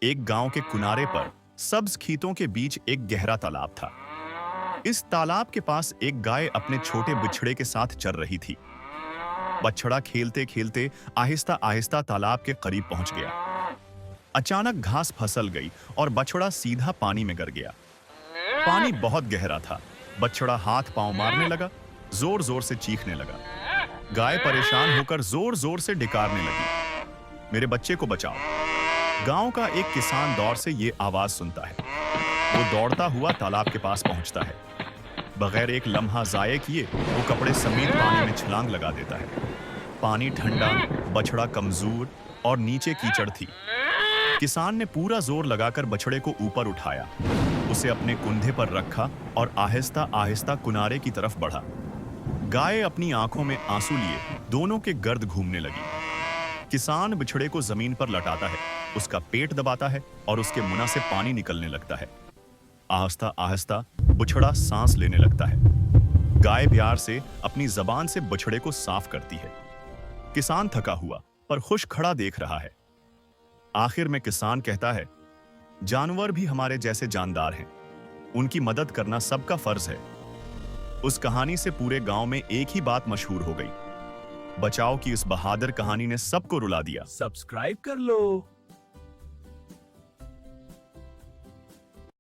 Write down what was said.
एक गांव के किनारे पर सब्ज खेतों के बीच एक गहरा तालाब था। इस तालाब के पास एक गाय अपने छोटे बछड़े के साथ चर रही थी। बछड़ा खेलते खेलते आहिस्ता आहिस्ता तालाब के करीब पहुंच गया। अचानक घास फसल गई और बछड़ा सीधा पानी में गिर गया। पानी बहुत गहरा था। बछड़ा हाथ पांव मारने लगा, जोर जोर से चीखने लगा। गाय परेशान होकर जोर जोर से डिकारने लगी, मेरे बच्चे को बचाओ। गांव का एक किसान दौर से ये आवाज सुनता है। वो दौड़ता हुआ तालाब के पास पहुंचता है। बगैर एक लम्हा जाये किए वो कपड़े समेत पानी में छलांग लगा देता है। पानी ठंडा, बछड़ा कमजोर और नीचे कीचड़ थी। किसान ने पूरा जोर लगाकर बछड़े को ऊपर उठाया, उसे अपने कुंधे पर रखा और आहिस्ता आहिस्ता किनारे की तरफ बढ़ा। गाय अपनी आंखों में आंसू लिए दोनों के गर्द घूमने लगी। किसान बछड़े को जमीन पर लटाता है, उसका पेट दबाता है और उसके मुंह से पानी निकलने लगता है। आहिस्ता आहिस्ता बछड़ा सांस लेने लगता है। गाय प्यार से अपनी जबान से बछड़े को साफ करती है। किसान थका हुआ पर खुश खड़ा देख रहा है। आखिर में किसान कहता है, जानवर भी हमारे जैसे जानदार हैं, उनकी मदद करना सबका फर्ज है। उस कहानी से पूरे गांव में एक ही बात मशहूर हो गई। बचाव की इस बहादुर कहानी ने सबको रुला दिया। सब्सक्राइब कर लो।